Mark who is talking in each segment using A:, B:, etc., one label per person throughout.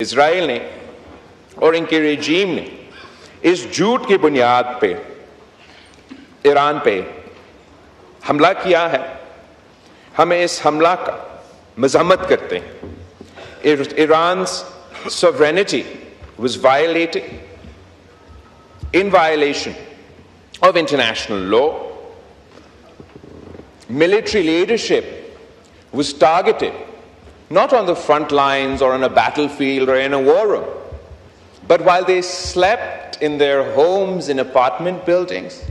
A: Israel ने और इनके रेजीम ने इस झूठ की बुनियाद पे ईरान पे हमला किया है, हमें इस हमला का मजम्मत करते हैं। Iran's sovereignty was violated in violation of international law. Military leadership was targeted not on the front lines or on a battlefield or in a war room, but while they slept in their homes in apartment buildings,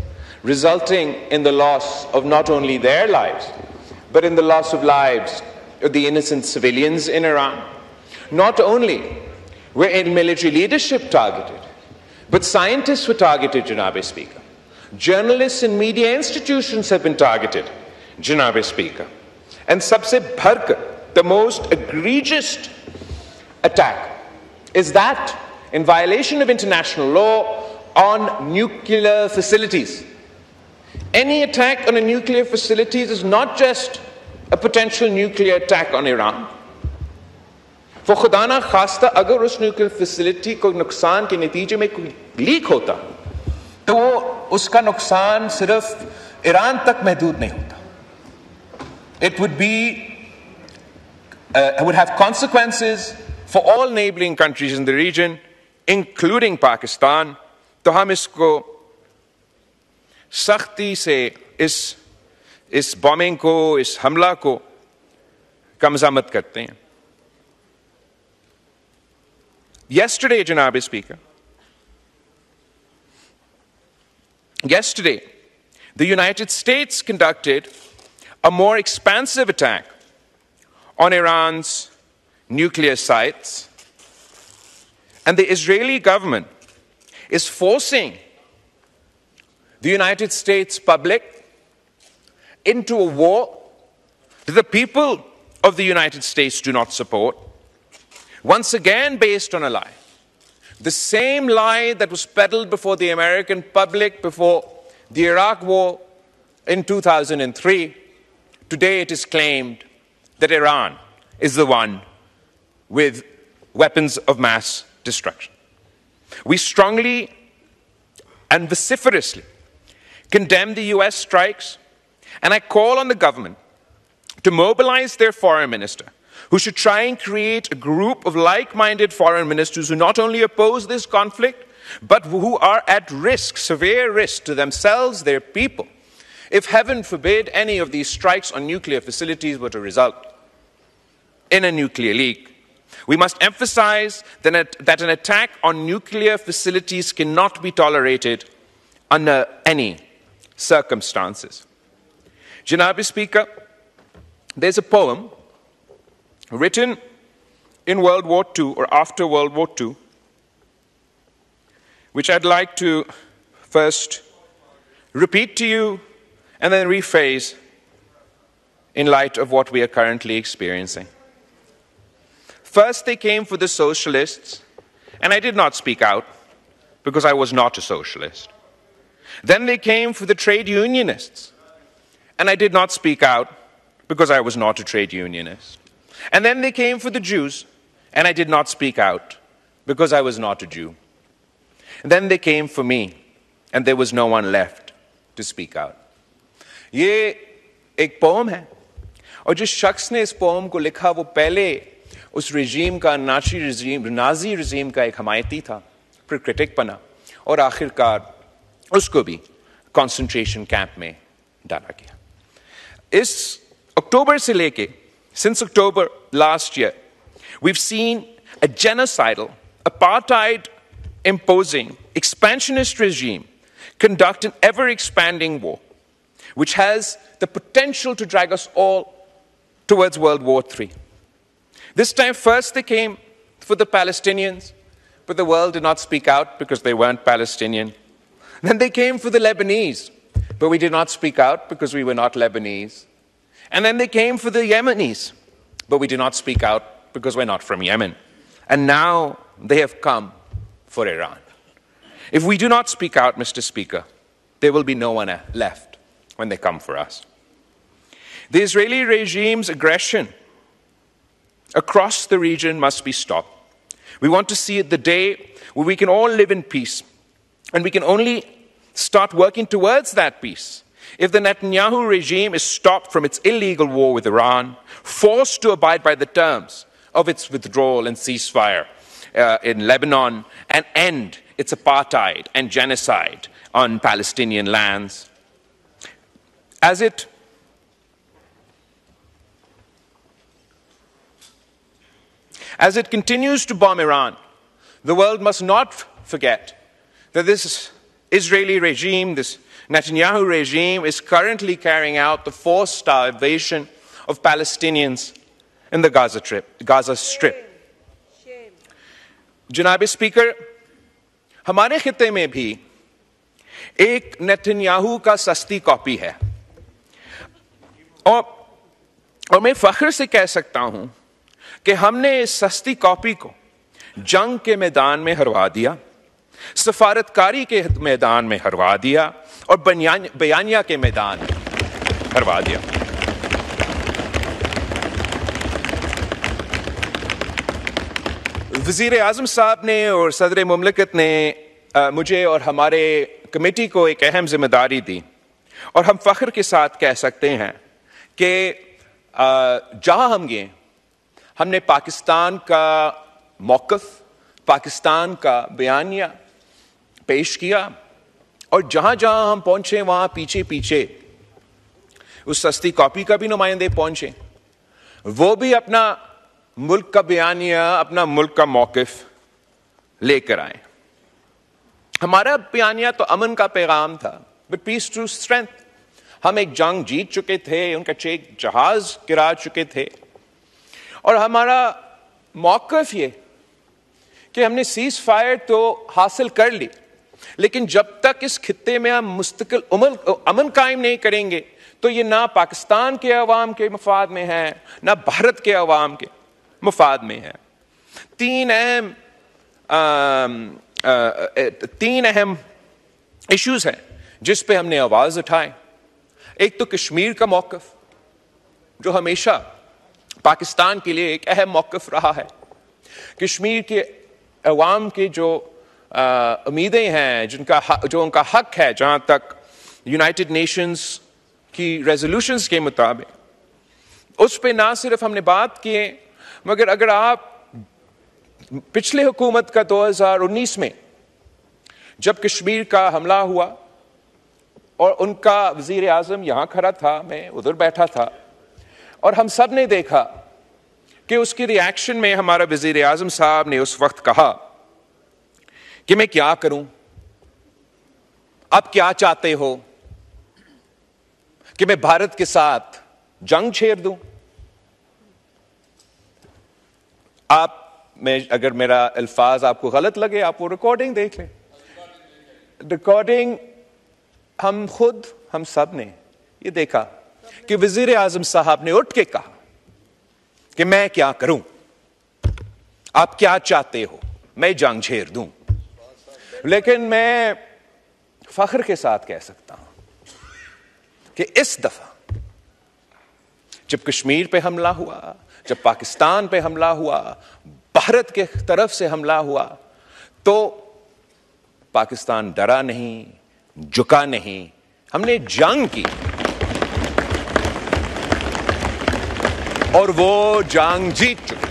A: resulting in the loss of not only their lives, but in the loss of lives of the innocent civilians in Iran. Not only were military leadership targeted, but scientists were targeted, Janab Speaker. Journalists and media institutions have been targeted, Janab Speaker. And sabse bharkar, the most egregious attack is that in violation of international law on nuclear facilities. Any attack on a nuclear facility is not just a potential nuclear attack on Iran. For खुदा ना खास्ता अगर उस nuclear facility को नुकसान के नतीजे में कोई लीक होता तो वो उसका नुकसान सिर्फ ईरान तक महदूद नहीं होता. It would have consequences for all neighboring countries in the region, including Pakistan. तो हम इसको सख्ती से इस बॉम्बिंग को, इस हमला को का मज़म्मत करते हैं. Yesterday, Janab Speaker, the United States conducted a more expansive attack on Iran's nuclear sites, and the Israeli government is forcing the United States public into a war that the people of the United States do not support, once again based on a lie. The same lie that was peddled before the American public before the Iraq war in 2003. Today it is claimed that Iran is the one with weapons of mass destruction. We strongly and vociferously condemn the US strikes, and I call on the government to mobilize their foreign minister, who should try and create a group of like-minded foreign ministers who not only oppose this conflict, but who are at risk, severe risk to themselves, their people, if heaven forbid any of these strikes on nuclear facilities were to result in a nuclear leak. We must emphasize that an attack on nuclear facilities cannot be tolerated under any circumstances. Janab Speaker, there's a poem written in World War II or after World War II, which I'd like to first repeat to you and then rephrase in light of what we are currently experiencing. First, they came for the socialists, and I did not speak out because I was not a socialist. Then they came for the trade unionists, and I did not speak out because I was not a trade unionist. And then they came for the Jews, and I did not speak out because I was not a Jew. And then they came for me, and there was no one left to speak out. ये एक pome है, और जिस शख्स ने इस pome को लिखा वो पहले उस रिजीम का नाजी रिजीम का एक हमायती था, फिर क्रिटिक बना और आखिरकार उसको भी कंसंट्रेशन कैंप में डाला गया. इस अक्टूबर से लेके since October last year, we've seen a genocidal, apartheid imposing, expansionist regime conduct an ever-expanding war, which has the potential to drag us all towards World War III. This time, first they came for the Palestinians, but the world did not speak out because they weren't Palestinian. Then they came for the Lebanese, but we did not speak out because we were not Lebanese. And then they came for the Yemenis, but we did not speak out because we're not from Yemen. And now they have come for Iran. If we do not speak out, Mr. Speaker, there will be no one left when they come for us. The Israeli regime's aggression across the region must be stopped. We want to see the day where we can all live in peace. And we can only start working towards that peace if the Netanyahu regime is stopped from its illegal war with Iran, forced to abide by the terms of its withdrawal and ceasefire in Lebanon, and end its apartheid and genocide on Palestinian lands. As it continues to bomb Iran, the world must not forget that this Israeli regime, this Netanyahu regime, is currently carrying out the forced starvation of Palestinians in the Gaza Strip. जनाब speaker, हमारे खित्ते में भी एक Netanyahu का सस्ती copy है, और मैं फख्र से कह सकता हूं कि हमने इस सस्ती कॉपी को जंग के मैदान में हरवा दिया, सफारतकारी के मैदान में हरवा दिया और बयानिया के मैदान में हरवा दिया. वज़ीर आज़म साहब ने और सदर मुमलिकत ने मुझे और हमारे कमेटी को एक अहम जिम्मेदारी दी, और हम फ़ख्र के साथ कह सकते हैं कि जहां हम गए हमने पाकिस्तान का मौक़िफ़, पाकिस्तान का बयानिया पेश किया, और जहां जहां हम पहुंचे वहां पीछे पीछे उस सस्ती कॉपी का भी नुमाइंदे पहुंचे, वो भी अपना मुल्क का बयानिया, अपना मुल्क का मौक़िफ़ लेकर आए. हमारा बयानिया तो अमन का पैगाम था, बट पीस थ्रू स्ट्रेंथ. हम एक जंग जीत चुके थे, उनका 6 जहाज गिरा चुके थे, और हमारा मौक़िफ़ ये कि हमने सीज़ फायर तो हासिल कर ली, लेकिन जब तक इस खित्ते में हम मुस्तकिल अमन कायम नहीं करेंगे तो ये ना पाकिस्तान के अवाम के मफाद में है, ना भारत के अवाम के मफाद में है. तीन अहम इश्यूज हैं जिस पे हमने आवाज उठाए. एक तो कश्मीर का मौक़िफ़, जो हमेशा पाकिस्तान के लिए एक अहम मौक़िफ़ रहा है. कश्मीर के अवाम की जो उम्मीदें हैं, जो उनका हक है, जहां तक यूनाइटेड नेशंस की रेजोल्यूशंस के मुताबिक, उस पे ना सिर्फ हमने बात किए, मगर अगर आप पिछले हुकूमत का 2019 में जब कश्मीर का हमला हुआ और उनका वज़ीर आज़म यहाँ खड़ा था, मैं उधर बैठा था, और हम सब ने देखा कि उसकी रिएक्शन में हमारा वज़ीर आज़म साहब ने उस वक्त कहा कि मैं क्या करूं, आप क्या चाहते हो कि मैं भारत के साथ जंग छेड़ दूं? अगर मेरा अल्फाज आपको गलत लगे, आप वो रिकॉर्डिंग देख लें. रिकॉर्डिंग हम सब ने ये देखा कि वज़ीर आज़म साहब ने उठ के कहा कि मैं क्या करूं, आप क्या चाहते हो, मैं जंग छेड़ दूं. लेकिन मैं फख्र के साथ कह सकता हूं कि इस दफा जब कश्मीर पे हमला हुआ, जब पाकिस्तान पे हमला हुआ, भारत के तरफ से हमला हुआ, तो पाकिस्तान डरा नहीं, झुका नहीं, हमने जंग की, और वो जंग जीत चुके.